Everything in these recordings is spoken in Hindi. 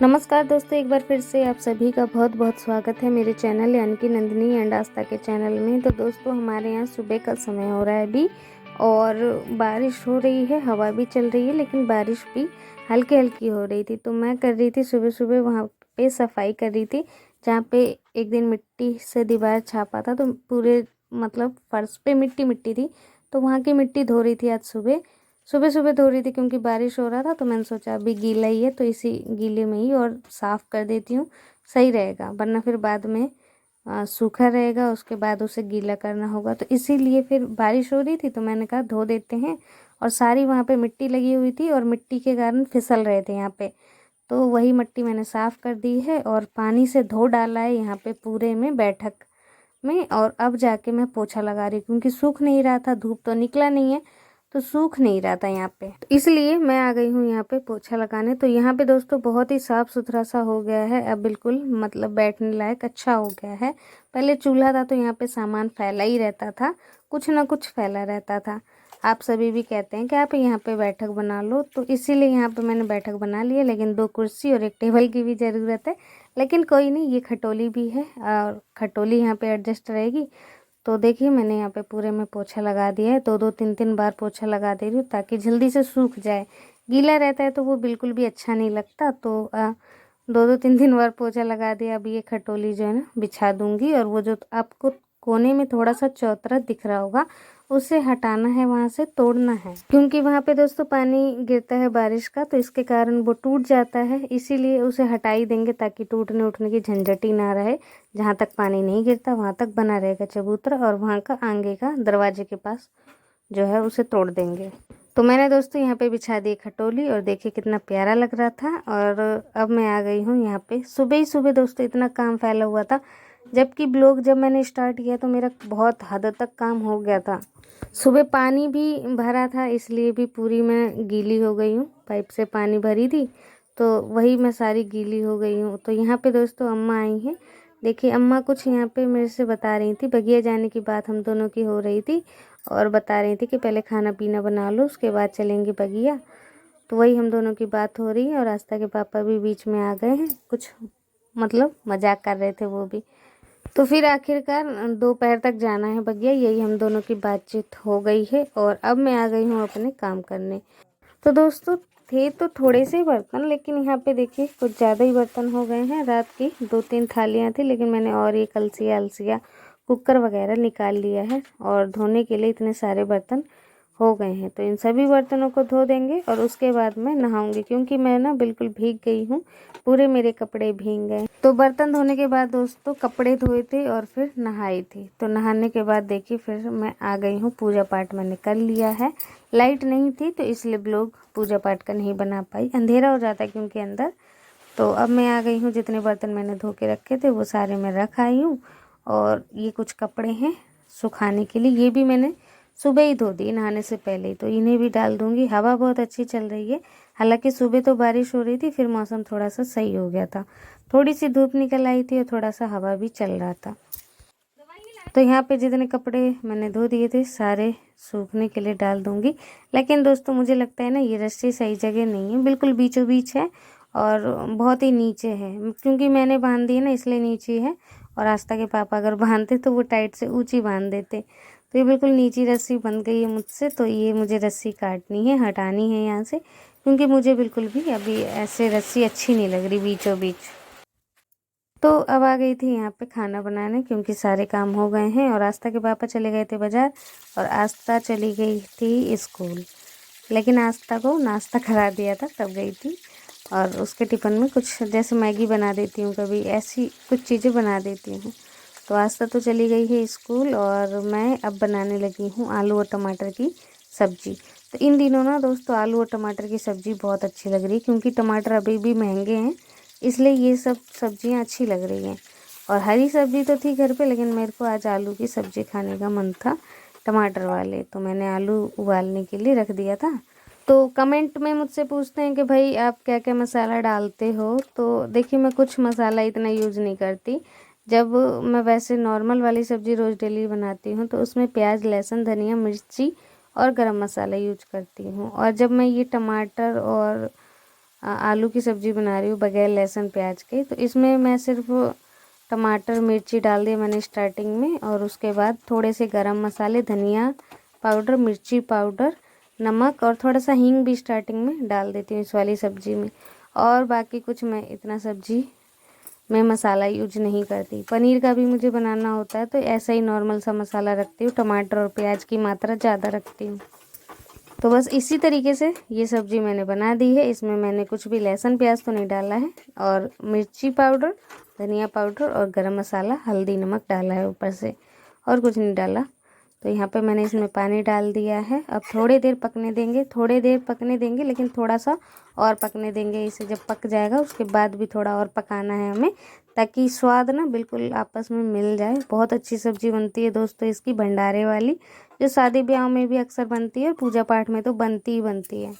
नमस्कार दोस्तों, एक बार फिर से आप सभी का बहुत बहुत स्वागत है मेरे चैनल यानी कि नंदिनी एंड आस्था के चैनल में। तो दोस्तों, हमारे यहाँ सुबह का समय हो रहा है अभी और बारिश हो रही है, हवा भी चल रही है, लेकिन बारिश भी हल्की हल्की हो रही थी। तो मैं कर रही थी सुबह सुबह वहाँ पे सफाई कर रही थी, जहाँ पे एक दिन मिट्टी से दीवार छापा था, तो पूरे मतलब फर्श पे मिट्टी मिट्टी थी। तो वहाँ की मिट्टी धो रही थी आज सुबह सुबह सुबह धो रही थी, क्योंकि बारिश हो रहा था। तो मैंने सोचा अभी गीला ही है तो इसी गीले में ही और साफ़ कर देती हूँ, सही रहेगा, वरना फिर बाद में सूखा रहेगा, उसके बाद उसे गीला करना होगा। तो इसीलिए फिर बारिश हो रही थी तो मैंने कहा धो देते हैं। और सारी वहाँ पे मिट्टी लगी हुई थी और मिट्टी के कारण फिसल रहे थे यहाँ पे। तो वही मिट्टी मैंने साफ़ कर दी है और पानी से धो डाला है यहाँ पे पूरे में बैठक में। और अब जाके मैं पोछा लगा रही हूँ, क्योंकि सूख नहीं रहा था, धूप तो निकला नहीं है तो सूख नहीं रहा था यहाँ पे, तो इसलिए मैं आ गई हूँ यहाँ पे पोछा लगाने। तो यहाँ पे दोस्तों बहुत ही साफ सुथरा सा हो गया है, अब बिल्कुल मतलब बैठने लायक अच्छा हो गया है। पहले चूल्हा था तो यहाँ पे सामान फैला ही रहता था, कुछ ना कुछ फैला रहता था। आप सभी भी कहते हैं कि आप यहाँ पे बैठक बना लो, तो इसीलिए यहाँ पे मैंने बैठक बना ली है। लेकिन 2 कुर्सी और एक टेबल की भी ज़रूरत है, लेकिन कोई नहीं, ये खटोली भी है और खटोली यहाँ पे एडजस्ट रहेगी। तो देखिए मैंने यहाँ पे पूरे में पोछा लगा दिया है, 2-2 3-3 बार पोछा लगा दे रही हूँ ताकि जल्दी से सूख जाए। गीला रहता है तो वो बिल्कुल भी अच्छा नहीं लगता। तो 2-2 3-3 बार पोछा लगा दिया। अब ये खटोली जो है ना बिछा दूंगी, और वो जो आपको कोने में थोड़ा सा चौतरा दिख रहा होगा उसे हटाना है, वहाँ से तोड़ना है, क्योंकि वहाँ पे दोस्तों पानी गिरता है बारिश का, तो इसके कारण वो टूट जाता है। इसीलिए उसे हटा ही देंगे ताकि टूटने उठने की झंझट ही ना रहे। जहाँ तक पानी नहीं गिरता वहाँ तक बना रहेगा चबूतरा, और वहाँ का आगे का दरवाजे के पास जो है उसे तोड़ देंगे। तो मैंने दोस्तों यहाँ पे बिछा दी खटोली, और देखिए कितना प्यारा लग रहा था। और अब मैं आ गई हूँ यहाँ पे। सुबह ही सुबह दोस्तों इतना काम फैला हुआ था, जबकि ब्लॉग जब मैंने स्टार्ट किया तो मेरा बहुत हद तक काम हो गया था। सुबह पानी भी भरा था, इसलिए भी पूरी मैं गीली हो गई हूँ, पाइप से पानी भरी थी तो वही मैं सारी गीली हो गई हूँ। तो यहाँ पे दोस्तों अम्मा आई हैं। देखिए अम्मा कुछ यहाँ पे मेरे से बता रही थी, बगिया जाने की बात हम दोनों की हो रही थी, और बता रही थी कि पहले खाना पीना बना लो उसके बाद चलेंगे बगिया। तो वही हम दोनों की बात हो रही है, और आस्था के पापा भी बीच में आ गए हैं, कुछ मतलब मजाक कर रहे थे वो भी। तो फिर आखिरकार दोपहर तक जाना है बगिया, यही हम दोनों की बातचीत हो गई है। और अब मैं आ गई हूँ अपने काम करने। तो दोस्तों थे तो थोड़े से ही बर्तन, लेकिन यहाँ पे देखिए कुछ ज़्यादा ही बर्तन हो गए हैं। रात की 2-3 थालियाँ थी, लेकिन मैंने और ये कलसिया अलसिया कुकर वगैरह निकाल लिया है, और धोने के लिए इतने सारे बर्तन हो गए हैं। तो इन सभी बर्तनों को धो देंगे और उसके बाद मैं नहाऊंगी, क्योंकि मैं ना बिल्कुल भीग गई हूँ, पूरे मेरे कपड़े भीग गए। तो बर्तन धोने के बाद दोस्तों कपड़े धोए थे और फिर नहाई थी। तो नहाने के बाद देखिए फिर मैं आ गई हूँ, पूजा पाठ मैंने कर लिया है। लाइट नहीं थी तो इसलिए ब्लॉग पूजा पाठ का नहीं बना पाई, अंधेरा हो जाता है क्योंकि अंदर। तो अब मैं आ गई हूँ, जितने बर्तन मैंने धो के रखे थे वो सारे मैं रख आई हूँ। और ये कुछ कपड़े हैं सुखाने के लिए, ये भी मैंने सुबह ही धो दी नहाने से पहले ही, तो इन्हें भी डाल दूंगी। हवा बहुत अच्छी चल रही है, हालांकि सुबह तो बारिश हो रही थी, फिर मौसम थोड़ा सा सही हो गया था, थोड़ी सी धूप निकल आई थी और थोड़ा सा हवा भी चल रहा था। तो यहाँ पे जितने कपड़े मैंने धो दिए थे सारे सूखने के लिए डाल दूंगी। लेकिन दोस्तों मुझे लगता है ना ये रस्सी सही जगह नहीं है, बिल्कुल बीचों बीच है और बहुत ही नीचे है, क्योंकि मैंने बांध दी है ना इसलिए नीचे है। और आस्था के पापा अगर बांधते तो वो टाइट से ऊंची बांध देते। तो ये बिल्कुल नीची रस्सी बन गई है मुझसे, तो ये मुझे रस्सी काटनी है, हटानी है यहाँ से, क्योंकि मुझे बिल्कुल भी अभी ऐसे रस्सी अच्छी नहीं लग रही बीचों बीच। तो अब आ गई थी यहाँ पे खाना बनाने, क्योंकि सारे काम हो गए हैं। और आस्था के पापा चले गए थे बाजार और आस्था चली गई थी स्कूल, लेकिन आस्था को नाश्ता करा दिया था तब गई थी। और उसके टिफ़िन में कुछ जैसे मैगी बना देती हूँ, कभी ऐसी कुछ चीज़ें बना देती हूँ। तो आस्था तो चली गई है स्कूल, और मैं अब बनाने लगी हूँ आलू और टमाटर की सब्ज़ी। तो इन दिनों ना दोस्तों आलू और टमाटर की सब्ज़ी बहुत अच्छी लग रही है, क्योंकि टमाटर अभी भी महंगे हैं, इसलिए ये सब सब्जियां अच्छी लग रही हैं। और हरी सब्जी तो थी घर पे, लेकिन मेरे को आज आलू की सब्ज़ी खाने का मन था टमाटर वाले, तो मैंने आलू उबालने के लिए रख दिया था। तो कमेंट में मुझसे पूछते हैं कि भाई आप क्या क्या मसाला डालते हो, तो देखिए मैं कुछ मसाला इतना यूज़ नहीं करती। जब मैं वैसे नॉर्मल वाली सब्ज़ी रोज़ डेली बनाती हूँ तो उसमें प्याज लहसुन धनिया मिर्ची और गरम मसाला यूज करती हूँ। और जब मैं ये टमाटर और आलू की सब्ज़ी बना रही हूँ बगैर लहसुन प्याज के। तो इसमें मैं सिर्फ टमाटर मिर्ची डाल दी मैंने स्टार्टिंग में, और उसके बाद थोड़े से गरम मसाले, धनिया पाउडर, मिर्ची पाउडर, नमक और थोड़ा सा हींग भी स्टार्टिंग में डाल देती हूँ इस वाली सब्ज़ी में। और बाकी कुछ मैं इतना सब्ज़ी में मसाला यूज नहीं करती। पनीर का भी मुझे बनाना होता है तो ऐसा ही नॉर्मल सा मसाला रखती हूँ, टमाटर और प्याज की मात्रा ज़्यादा रखती हूँ। तो बस इसी तरीके से ये सब्ज़ी मैंने बना दी है। इसमें मैंने कुछ भी लहसुन प्याज तो नहीं डाला है, और मिर्ची पाउडर, धनिया पाउडर और गरम मसाला, हल्दी नमक डाला है ऊपर से, और कुछ नहीं डाला। तो यहाँ पे मैंने इसमें पानी डाल दिया है। अब थोड़ी देर पकने देंगे, थोड़ी देर पकने देंगे, लेकिन थोड़ा सा और पकने देंगे इसे। जब पक जाएगा उसके बाद भी थोड़ा और पकाना है हमें, ताकि स्वाद ना बिल्कुल आपस में मिल जाए। बहुत अच्छी सब्ज़ी बनती है दोस्तों इसकी, भंडारे वाली, जो शादी ब्याह में भी अक्सर बनती है, पूजा पाठ में तो बनती ही बनती है।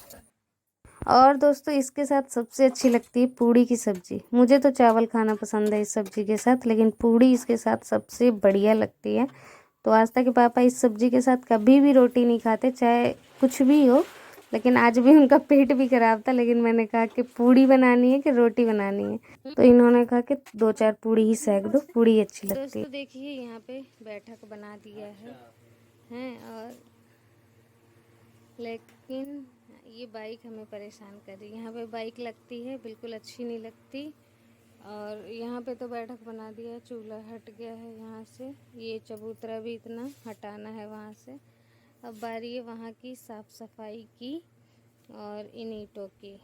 और दोस्तों इसके साथ सबसे अच्छी लगती है पूड़ी की सब्ज़ी। मुझे तो चावल खाना पसंद है इस सब्ज़ी के साथ, लेकिन पूड़ी इसके साथ सबसे बढ़िया लगती है। तो आस्था के पापा इस सब्ज़ी के साथ कभी भी रोटी नहीं खाते, चाहे कुछ भी हो। लेकिन आज भी उनका पेट भी ख़राब था, लेकिन मैंने कहा कि पूड़ी बनानी है कि रोटी बनानी है, तो इन्होंने कहा कि 2-4 पूड़ी ही सेक दो, पूड़ी अच्छी लगती है। दोस्तों देखिए यहाँ पे बैठक बना दिया है और लेकिन ये बाइक हमें परेशान कर रही है। यहाँ पे बाइक लगती है, बिल्कुल अच्छी नहीं लगती। और यहाँ पे तो बैठक बना दिया है, चूल्हा हट गया है यहाँ से, ये चबूतरा भी इतना हटाना है वहाँ से। अब बारी है वहाँ की साफ़ सफाई की और इन ईंटों की।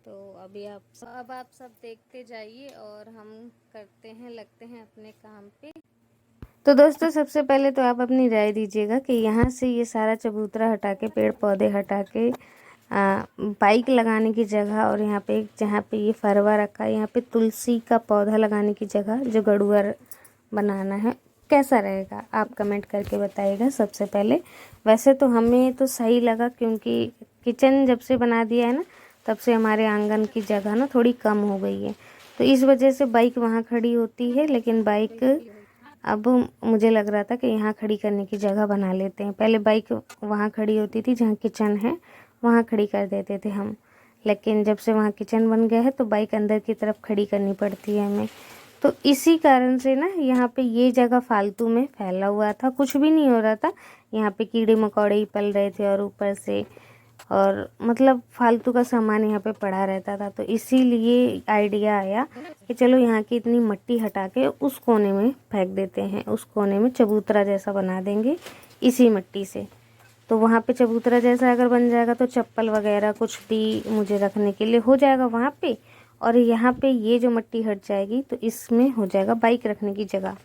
तो अब आप सब देखते जाइए और हम करते हैं, लगते हैं अपने काम पे। तो दोस्तों सबसे पहले तो आप अपनी राय दीजिएगा कि यहाँ से ये सारा चबूतरा हटा के, पेड़ पौधे हटा के, बाइक लगाने की जगह, और यहाँ पे जहाँ पे ये फरवा रखा है, यहाँ पे तुलसी का पौधा लगाने की जगह जो गड़ुआ बनाना है, कैसा रहेगा आप कमेंट करके बताइएगा। सबसे पहले वैसे तो हमें तो सही लगा, क्योंकि किचन जब से बना दिया है ना, तब से हमारे आंगन की जगह ना थोड़ी कम हो गई है, तो इस वजह से बाइक वहाँ खड़ी होती है। लेकिन बाइक अब मुझे लग रहा था कि यहाँ खड़ी करने की जगह बना लेते हैं। पहले बाइक वहाँ खड़ी होती थी जहाँ किचन है, वहाँ खड़ी कर देते थे हम, लेकिन जब से वहाँ किचन बन गया है तो बाइक अंदर की तरफ खड़ी करनी पड़ती है हमें। तो इसी कारण से ना यहाँ पे ये जगह फालतू में फैला हुआ था, कुछ भी नहीं हो रहा था। यहाँ पे कीड़े मकोड़े ही पल रहे थे, और ऊपर से और मतलब फालतू का सामान यहाँ पे पड़ा रहता था। तो इसीलिए आइडिया आया कि चलो यहाँ की इतनी मिट्टी हटा के उस कोने में फेंक देते हैं, उस कोने में चबूतरा जैसा बना देंगे इसी मिट्टी से। तो वहाँ पे चबूतरा जैसा अगर बन जाएगा तो चप्पल वगैरह कुछ भी मुझे रखने के लिए हो जाएगा वहाँ पे, और यहाँ पे ये जो मिट्टी हट जाएगी तो इसमें हो जाएगा बाइक रखने की जगह।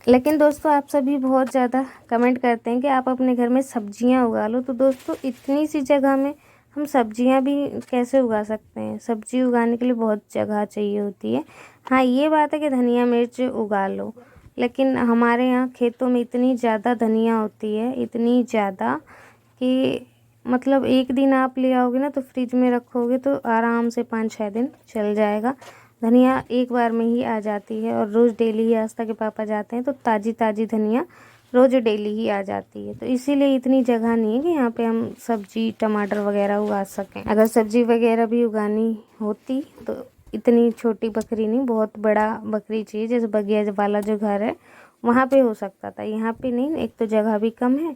लेकिन दोस्तों आप सभी बहुत ज़्यादा कमेंट करते हैं कि आप अपने घर में सब्जियां उगा लो। तो दोस्तों इतनी सी जगह में हम सब्जियां भी कैसे उगा सकते हैं? सब्जी उगाने के लिए बहुत जगह चाहिए होती है। हाँ ये बात है कि धनिया मिर्च उगा लो, लेकिन हमारे यहाँ खेतों में इतनी ज़्यादा धनिया होती है, इतनी ज़्यादा कि मतलब एक दिन आप ले आओगे ना तो फ्रिज में रखोगे तो आराम से 5-6 दिन चल जाएगा। धनिया एक बार में ही आ जाती है, और रोज़ डेली ही आस्था के पापा जाते हैं तो ताज़ी ताज़ी धनिया रोज़ डेली ही आ जाती है। तो इसीलिए इतनी जगह नहीं है कि यहाँ पे हम सब्जी टमाटर वगैरह उगा सकें। अगर सब्जी वगैरह भी उगानी होती तो इतनी छोटी बकरी नहीं, बहुत बड़ा बकरी चाहिए, जैसे बगिया वाला जो घर है वहाँ पे हो सकता था, यहाँ पे नहीं। एक तो जगह भी कम है।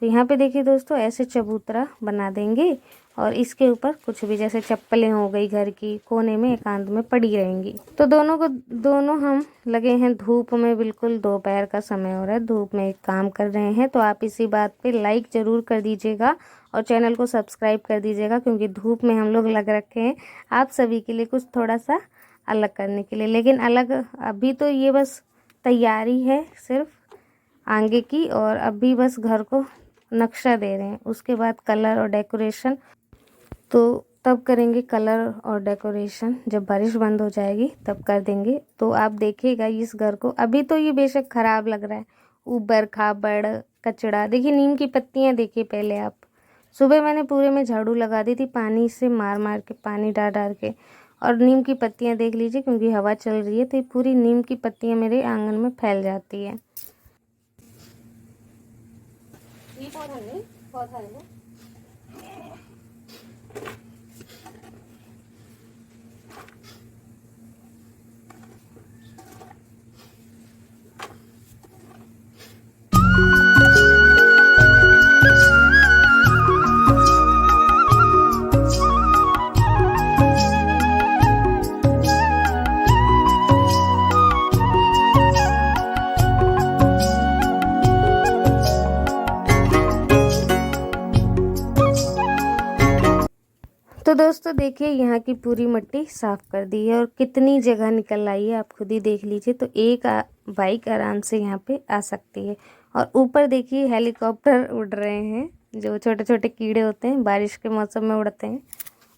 तो यहाँ पे देखिए दोस्तों ऐसे चबूतरा बना देंगे, और इसके ऊपर कुछ भी जैसे चप्पलें हो गई घर की कोने में एकांत में पड़ी रहेंगी। तो दोनों हम लगे हैं धूप में, बिल्कुल दोपहर का समय हो रहा है, धूप में एक काम कर रहे हैं। तो आप इसी बात पे लाइक ज़रूर कर दीजिएगा और चैनल को सब्सक्राइब कर दीजिएगा, क्योंकि धूप में हम लोग लग रखे हैं आप सभी के लिए कुछ थोड़ा सा अलग करने के लिए। लेकिन अलग अभी तो ये बस तैयारी है सिर्फ आगे की, और अभी बस घर को नक्शा दे रहे हैं। उसके बाद कलर और डेकोरेशन, तो तब करेंगे कलर और डेकोरेशन, जब बारिश बंद हो जाएगी तब कर देंगे। तो आप देखिएगा इस घर को, अभी तो ये बेशक ख़राब लग रहा है, ऊबर खाबड़ कचड़ा। देखिए नीम की पत्तियां देखिए पहले आप, सुबह मैंने पूरे में झाड़ू लगा दी थी पानी से मार मार के, पानी डाल डाल के। और नीम की पत्तियां देख लीजिए, क्योंकि हवा चल रही है तो ये पूरी नीम की पत्तियां मेरे आंगन में फैल जाती है। ये पौधा है ना? तो दोस्तों देखिए यहाँ की पूरी मिट्टी साफ़ कर दी है और कितनी जगह निकल आई है, आप खुद ही देख लीजिए। तो एक बाइक आराम से यहाँ पे आ सकती है। और ऊपर देखिए हेलीकॉप्टर उड़ रहे हैं, जो छोटे छोटे कीड़े होते हैं बारिश के मौसम में उड़ते हैं,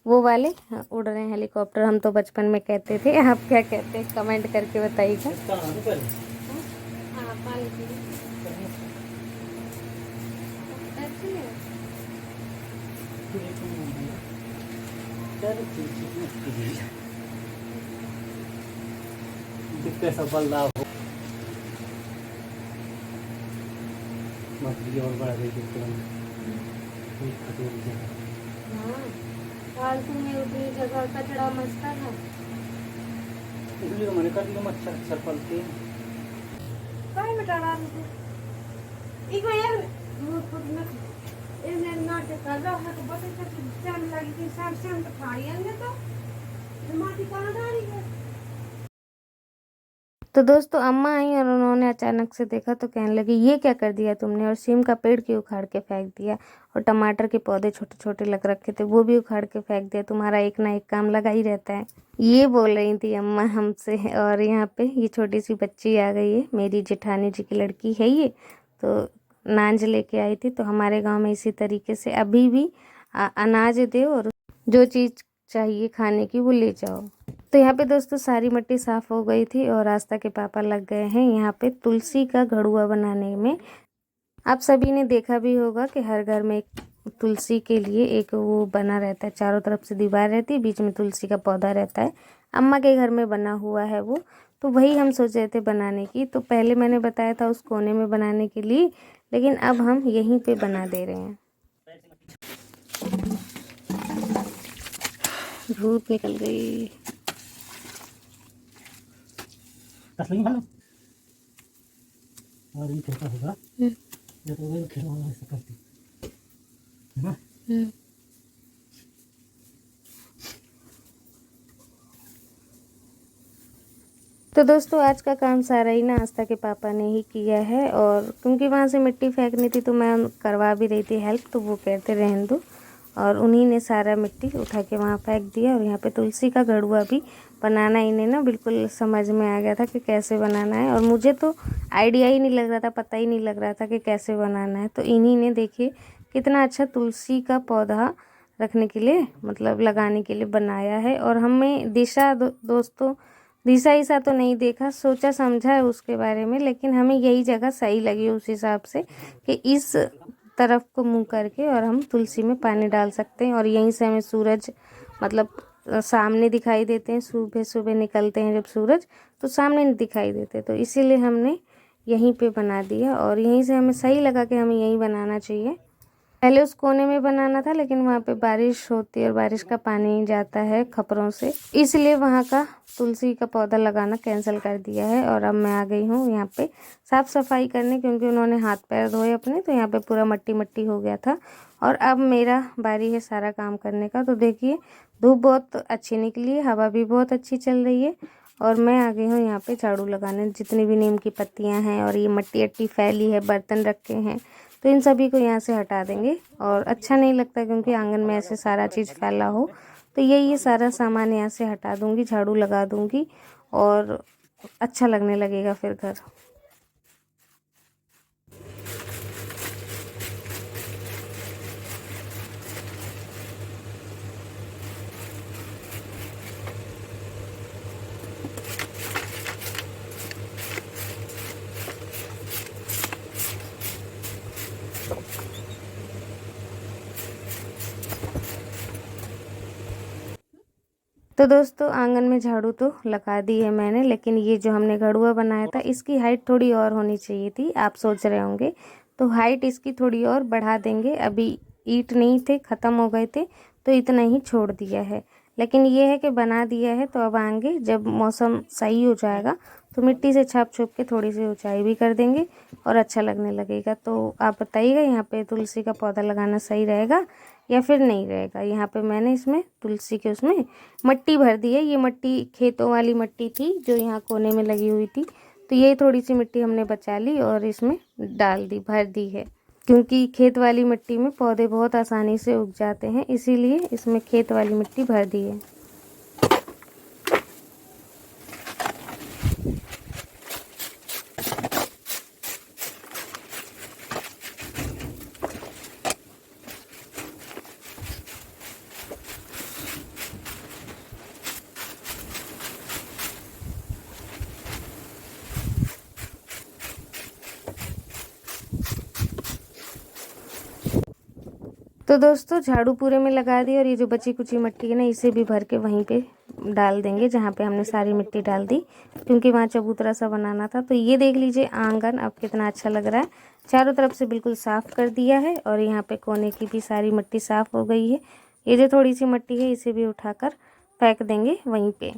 वो वाले उड़ रहे हैं हेलीकॉप्टर। हम तो बचपन में कहते थे, आप क्या कहते हैं कमेंट करके बताइएगा। बदलाव हो मछली और बढ़ गई फालतू में उतनी जगह कचड़ा मचता था, इसलिए मैंने कर दिया। मच्छर अक्सर पलते हैं काय में डाला तू एक यार वो खुद में इन्हें नाटक कर रहा है। तो बता कैसे जान लगी थी शाम से हम तो खाई आएंगे तो माटी कहाँ डाली है। तो दोस्तों अम्मा आई और उन्होंने अचानक से देखा तो कहने लगी ये क्या कर दिया तुमने, और सेम का पेड़ क्यों उखाड़ के फेंक दिया, और टमाटर के पौधे छोटे छोटे लग रखे थे वो भी उखाड़ के फेंक दिया, तुम्हारा एक ना एक काम लगा ही रहता है। ये बोल रही थी अम्मा हमसे। और यहाँ पे ये छोटी सी बच्ची आ गई है, मेरी जेठानी जी की लड़की है ये। तो नाज लेके आई थी। तो हमारे गाँव में इसी तरीके से अभी भी अनाज दे और जो चीज़ चाहिए खाने की वो ले जाओ। तो यहाँ पे दोस्तों सारी मिट्टी साफ़ हो गई थी और आस्था के पापा लग गए हैं यहाँ पे तुलसी का घड़ुआ बनाने में। आप सभी ने देखा भी होगा कि हर घर में एक तुलसी के लिए एक वो बना रहता है, चारों तरफ से दीवार रहती है, बीच में तुलसी का पौधा रहता है। अम्मा के घर में बना हुआ है वो, तो वही हम सोच रहे थे बनाने की। तो पहले मैंने बताया था उस कोने में बनाने के लिए, लेकिन अब हम यहीं पे बना दे रहे हैं। धूप निकल गई। भालो और ये खेलता होगा ये तो वही खेलना ऐसा करती है ना। तो दोस्तों आज का काम सारा ही ना आस्था के पापा ने ही किया है। और क्योंकि वहाँ से मिट्टी फेंकनी थी तो मैं करवा भी रही थी हेल्प, तो वो कहते रहने दो, और उन्हीं ने सारा मिट्टी उठा के वहाँ फेंक दिया। और यहाँ पे तुलसी का घड़ुआ भी बनाना इन्हें ना बिल्कुल समझ में आ गया था कि कैसे बनाना है, और मुझे तो आइडिया ही नहीं लग रहा था, पता ही नहीं लग रहा था कि कैसे बनाना है। तो इन्हीं ने देखिए कितना अच्छा तुलसी का पौधा रखने के लिए मतलब लगाने के लिए बनाया है। और हमें दिशा दोस्तों दिशा ईसा तो नहीं देखा, सोचा समझा है उसके बारे में, लेकिन हमें यही जगह सही लगी उस हिसाब से कि इस तरफ को मुंह करके और हम तुलसी में पानी डाल सकते हैं। और यहीं से हमें सूरज मतलब सामने दिखाई देते हैं, सुबह सुबह निकलते हैं जब सूरज तो सामने नहीं दिखाई देते, तो इसीलिए हमने यहीं पे बना दिया। और यहीं से हमें सही लगा कि हमें यहीं बनाना चाहिए। पहले उस कोने में बनाना था, लेकिन वहाँ पे बारिश होती है और बारिश का पानी जाता है खपरों से, इसलिए वहाँ का तुलसी का पौधा लगाना कैंसिल कर दिया है। और अब मैं आ गई हूँ यहाँ पे साफ़ सफाई करने, क्योंकि उन्होंने हाथ पैर धोए अपने, तो यहाँ पे पूरा मट्टी मट्टी हो गया था। और अब मेरा बारी है सारा काम करने का। तो देखिए धूप बहुत अच्छी निकली है, हवा भी बहुत अच्छी चल रही है, और मैं आ गई हूँ यहाँ पे झाड़ू लगाने। जितनी भी नीम की पत्तियाँ हैं और ये मट्टी अट्टी फैली है, बर्तन रखे हैं, तो इन सभी को यहाँ से हटा देंगे। और अच्छा नहीं लगता क्योंकि आंगन में ऐसे सारा चीज़ फैला हो, तो ये सारा सामान यहाँ से हटा दूँगी, झाड़ू लगा दूँगी और अच्छा लगने लगेगा फिर घर। तो दोस्तों आंगन में झाड़ू तो लगा दी है मैंने, लेकिन ये जो हमने घड़ुआ बनाया था इसकी हाइट थोड़ी और होनी चाहिए थी। आप सोच रहे होंगे तो हाइट इसकी थोड़ी और बढ़ा देंगे। अभी ईंट नहीं थे, ख़त्म हो गए थे, तो इतना ही छोड़ दिया है। लेकिन ये है कि बना दिया है, तो अब आएंगे जब मौसम सही हो जाएगा तो मिट्टी से छाप छुप के थोड़ी सी ऊंचाई भी कर देंगे और अच्छा लगने लगेगा। तो आप बताइएगा यहाँ पे तुलसी का पौधा लगाना सही रहेगा या फिर नहीं रहेगा। यहाँ पे मैंने इसमें तुलसी के उसमें मट्टी भर दी है। ये मट्टी खेतों वाली मट्टी थी जो यहाँ कोने में लगी हुई थी, तो ये थोड़ी सी मिट्टी हमने बचा ली और इसमें डाल दी, भर दी है। क्योंकि खेत वाली मिट्टी में पौधे बहुत आसानी से उग जाते हैं, इसीलिए इसमें खेत वाली मिट्टी भर दी है। तो दोस्तों झाड़ू पूरे में लगा दी और ये जो बची कुची मिट्टी है ना, इसे भी भर के वहीं पे डाल देंगे जहाँ पे हमने सारी मिट्टी डाल दी, क्योंकि वहाँ चबूतरा सा बनाना था। तो ये देख लीजिए आंगन अब कितना अच्छा लग रहा है। चारों तरफ से बिल्कुल साफ़ कर दिया है और यहाँ पे कोने की भी सारी मिट्टी साफ़ हो गई है। ये जो थोड़ी सी मिट्टी है इसे भी उठाकर फेंक देंगे वहीं पे।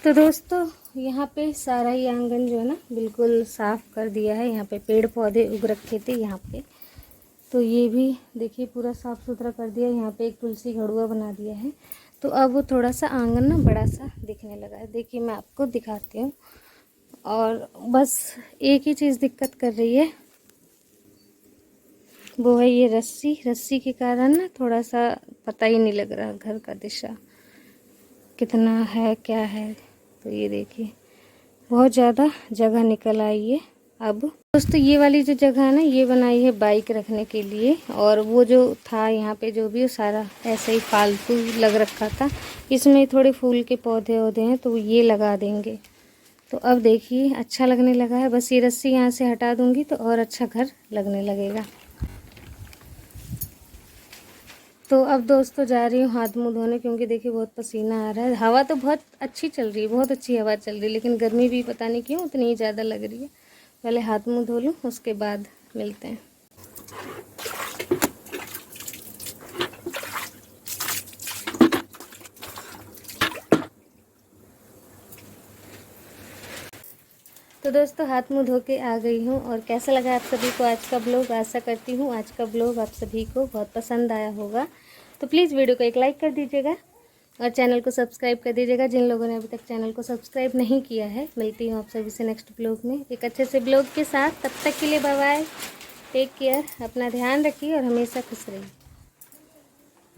तो दोस्तों यहाँ पे सारा ही आंगन जो है ना बिल्कुल साफ़ कर दिया है। यहाँ पे पेड़ पौधे उग रखे थे यहाँ पे, तो ये भी देखिए पूरा साफ़ सुथरा कर दिया। यहाँ पे एक तुलसी घड़ुआ बना दिया है, तो अब वो थोड़ा सा आंगन ना बड़ा सा दिखने लगा है। देखिए मैं आपको दिखाती हूँ। और बस एक ही चीज़ दिक्कत कर रही है, वो है ये रस्सी के कारण ना थोड़ा सा पता ही नहीं लग रहा घर का दिशा कितना है क्या है। तो ये देखिए बहुत ज़्यादा जगह निकल आई है। अब दोस्तों ये वाली जो जगह है ना, ये बनाई है बाइक रखने के लिए, और वो जो था यहाँ पे जो भी सारा ऐसे ही फालतू लग रखा था। इसमें थोड़े फूल के पौधे वौधे हैं तो ये लगा देंगे। तो अब देखिए अच्छा लगने लगा है। बस ये रस्सी यहाँ से हटा दूँगी तो और अच्छा घर लगने लगेगा। तो अब दोस्तों जा रही हूँ हाथ मुँह धोने, क्योंकि देखिए बहुत पसीना आ रहा है। हवा तो बहुत अच्छी चल रही है, बहुत अच्छी हवा चल रही है, लेकिन गर्मी भी पता नहीं क्यों उतनी ही ज़्यादा लग रही है। पहले हाथ मुँह धो लूँ, उसके बाद मिलते हैं। तो दोस्तों हाथ मुँह धो के आ गई हूँ, और कैसा लगा आप सभी को आज का ब्लॉग। आशा करती हूँ आज का ब्लॉग आप सभी को बहुत पसंद आया होगा। तो प्लीज़ वीडियो को एक लाइक कर दीजिएगा और चैनल को सब्सक्राइब कर दीजिएगा जिन लोगों ने अभी तक चैनल को सब्सक्राइब नहीं किया है। मिलती हूँ आप सभी से नेक्स्ट ब्लॉग में एक अच्छे से ब्लॉग के साथ। तब तक के लिए बाय बाय, टेक केयर, अपना ध्यान रखिए और हमेशा खुश रहिए।